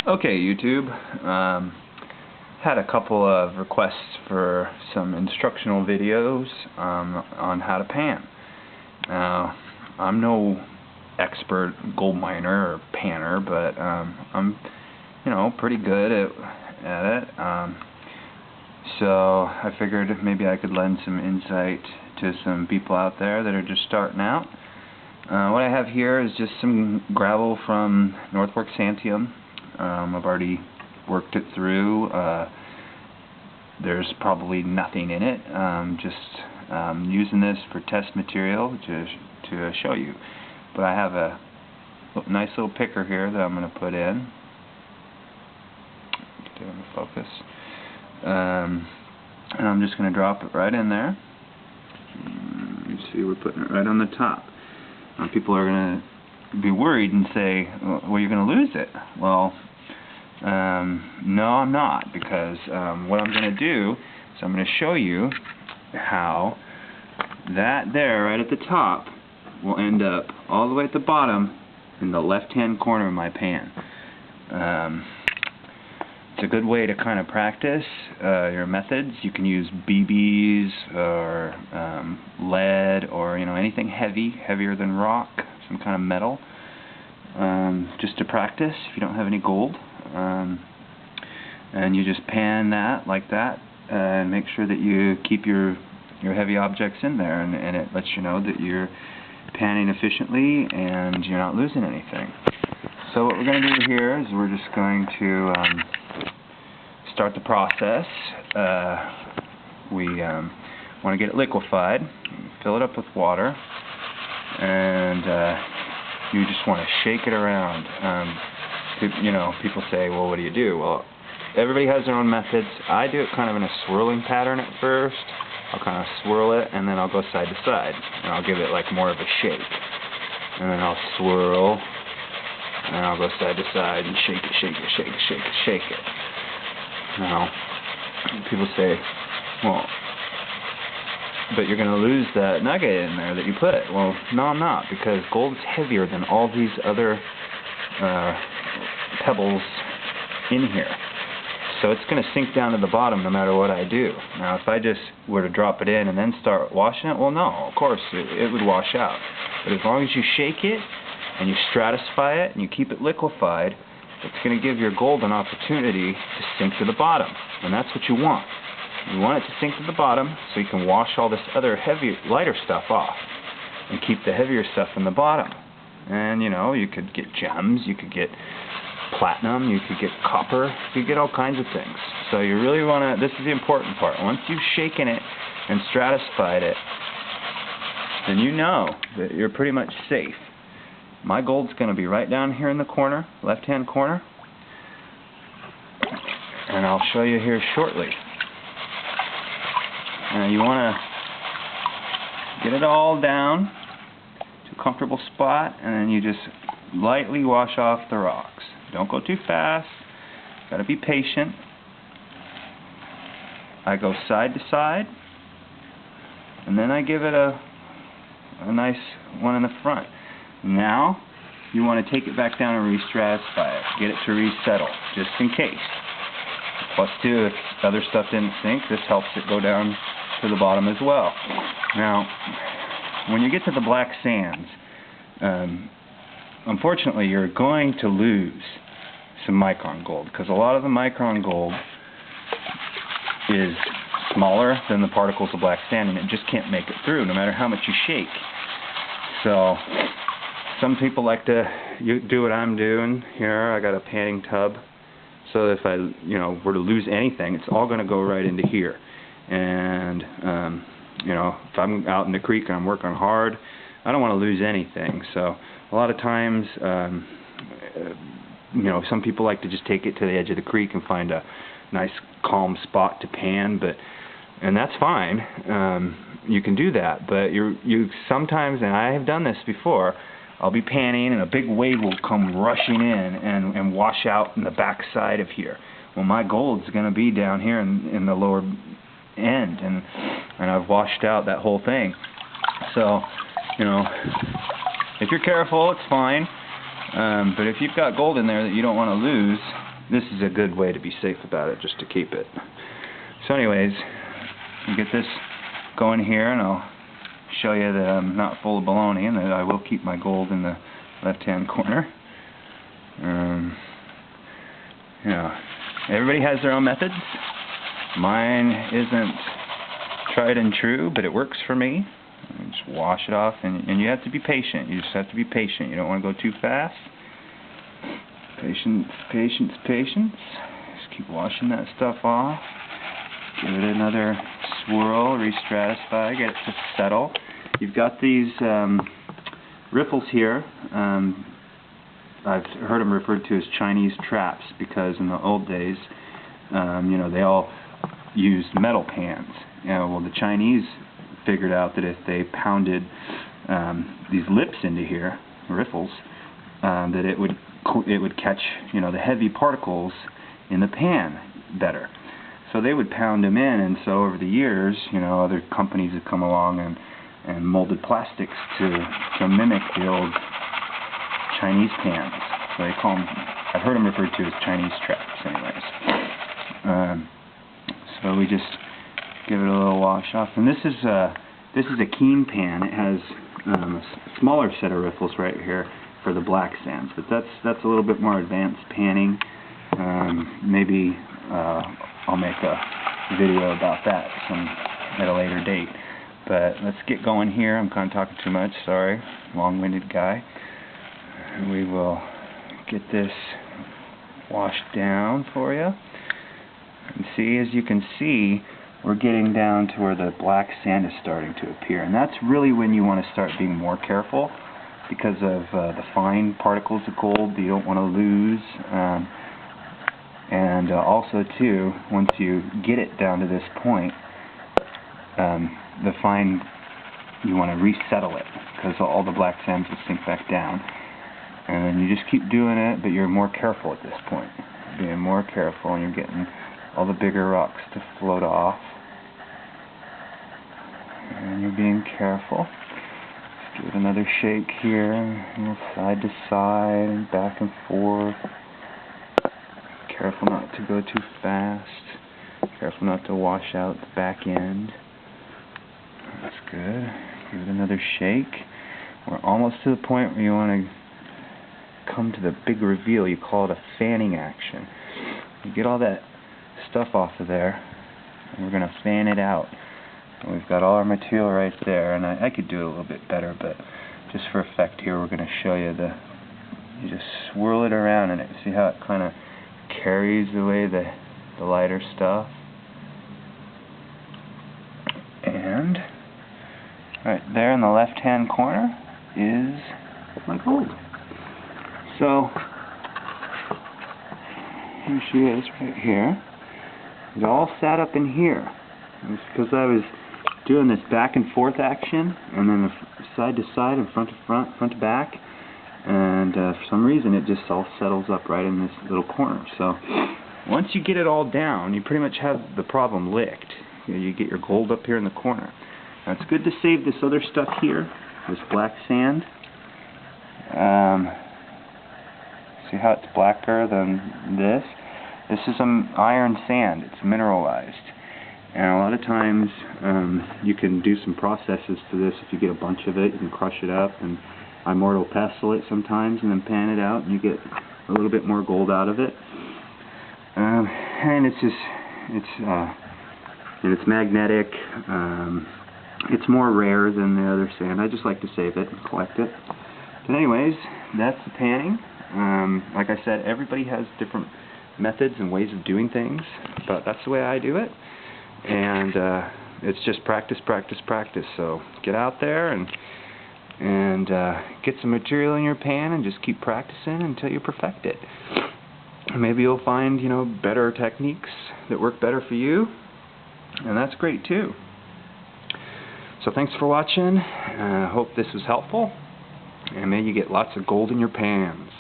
Okay, YouTube. Had a couple of requests for some instructional videos on how to pan. Now, I'm no expert gold miner or panner, but I'm, pretty good at it. So I figured maybe I could lend some insight to some people out there that are just starting out. What I have here is just some gravel from Northworks Santiam. I've already worked it through. There's probably nothing in it. Just using this for test material to show you. But I have a nice little picker here that I'm going to put in. Get it in focus. And I'm just going to drop it right in there. You see, we're putting it right on the top. Now, people are going to be worried and say, well, you're going to lose it. Well, no, I'm not, because what I'm going to do is I'm going to show you how that there right at the top will end up all the way at the bottom in the left-hand corner of my pan. It's a good way to kind of practice your methods. You can use BBs or lead or anything heavier than rock, some kind of metal, just to practice if you don't have any gold. And you just pan that like that and make sure that you keep your heavy objects in there, and it lets you know that you're panning efficiently and you're not losing anything. So what we're going to do here is we're just going to start the process. We want to get it liquefied, fill it up with water, and you just want to shake it around. People say, well, what do you do? Well, everybody has their own methods. I do it kind of in a swirling pattern at first. I'll kind of swirl it, and then I'll go side to side, and I'll give it like more of a shake. And then I'll swirl, and I'll go side to side and shake it, shake it, shake it, shake it, shake it. Now, people say, well, but you're going to lose that nugget in there that you put. Well, no, I'm not, because gold is heavier than all these other pebbles in here. So it's going to sink down to the bottom no matter what I do. Now, if I just were to drop it in and then start washing it, well, no, of course, it would wash out. But as long as you shake it and you stratify it and you keep it liquefied, it's going to give your gold an opportunity to sink to the bottom. And that's what you want. You want it to sink to the bottom so you can wash all this other lighter stuff off and keep the heavier stuff in the bottom. And, you could get gems, you could get platinum, you could get copper, you could get all kinds of things. So you really want to, this is the important part. Once you've shaken it and stratified it, then you know that you're pretty much safe. My gold's going to be right down here in the corner, left-hand corner, and I'll show you here shortly. You want to get it all down to a comfortable spot, and then you just lightly wash off the rocks. Don't go too fast. Got to be patient. I go side to side, and then I give it a nice one in the front. Now, you want to take it back down and re-stratify it. Get it to resettle, just in case. Plus, too, if other stuff didn't sink, this helps it go down to the bottom as well. Now, when you get to the black sands, unfortunately, you're going to lose some micron gold, because a lot of the micron gold is smaller than the particles of black sand, and it just can't make it through, no matter how much you shake. So, some people like to do what I'm doing here. I got a panning tub, so if I, were to lose anything, it's all going to go right into here. And, if I'm out in the creek and I'm working hard, I don't want to lose anything. So, a lot of times, some people like to just take it to the edge of the creek and find a nice calm spot to pan, and that's fine. You can do that, but you sometimes, and I have done this before, I'll be panning and a big wave will come rushing in and wash out in the back side of here. Well, my gold's going to be down here in the lower end, and I've washed out that whole thing. So, if you're careful, it's fine. But if you've got gold in there that you don't want to lose, this is a good way to be safe about it, just to keep it. So anyways, you get this going here, and I'll show you that I'm not full of baloney, and that I will keep my gold in the left-hand corner. You know, everybody has their own methods. Mine isn't tried and true, but it works for me. Just wash it off, and you have to be patient. You just have to be patient. You don't want to go too fast. Patience, patience, patience. Just keep washing that stuff off. Give it another swirl, re-stratify, get it to settle. You've got these riffles here. I've heard them referred to as Chinese traps, because in the old days, you know, they all used metal pans. You know, well, the Chinese figured out that if they pounded these lips into here, riffles, that it would catch, you know, the heavy particles in the pan better. So they would pound them in, and so over the years, you know, other companies have come along and molded plastics to mimic the old Chinese pans. So they call them, I've heard them referred to as Chinese traps anyways. So we just give it a little wash off. And this is a Keen pan. It has a smaller set of riffles right here for the black sands, but that's a little bit more advanced panning. Maybe I'll make a video about that at a later date. But let's get going here. I'm kind of talking too much, sorry, long-winded guy. We will get this washed down for you. And see, as you can see, we're getting down to where the black sand is starting to appear. And that's really when you want to start being more careful, because of the fine particles of gold that you don't want to lose. And also, too, once you get it down to this point, the fine, you want to resettle it, because all the black sands will sink back down. And then you just keep doing it, but you're more careful at this point. Being more careful, and you're getting all the bigger rocks to float off. And you're being careful. Just give it another shake here, and side to side, and back and forth. Careful not to go too fast. Careful not to wash out the back end. That's good. Give it another shake. We're almost to the point where you want to come to the big reveal. You call it a fanning action. You get all that stuff off of there, and we're going to fan it out. And we've got all our material right there, and I could do it a little bit better, but just for effect here, we're going to show you you just swirl it around, and see how it kind of carries away the lighter stuff. And right there in the left-hand corner is my gold. So here she is right here. It all sat up in here. It's because I was doing this back and forth action, and then side to side and front to front, front to back, and for some reason it just all settles up right in this little corner. So once you get it all down, you pretty much have the problem licked. You get your gold up here in the corner. Now it's good to save this other stuff here, this black sand. See how it's blacker than this? This is an iron sand. It's mineralized. And a lot of times you can do some processes to this. If you get a bunch of it, you can crush it up, and I mortal pestle it sometimes and then pan it out, and you get a little bit more gold out of it. And it's magnetic. It's more rare than the other sand. I just like to save it and collect it. But anyways, that's the panning. Like I said, everybody has different methods and ways of doing things, but that's the way I do it. And it's just practice, practice, practice. So get out there and get some material in your pan and just keep practicing until you perfect it. Maybe you'll find, you know, better techniques that work better for you, and that's great too. So thanks for watching. I hope this was helpful, and may you get lots of gold in your pans.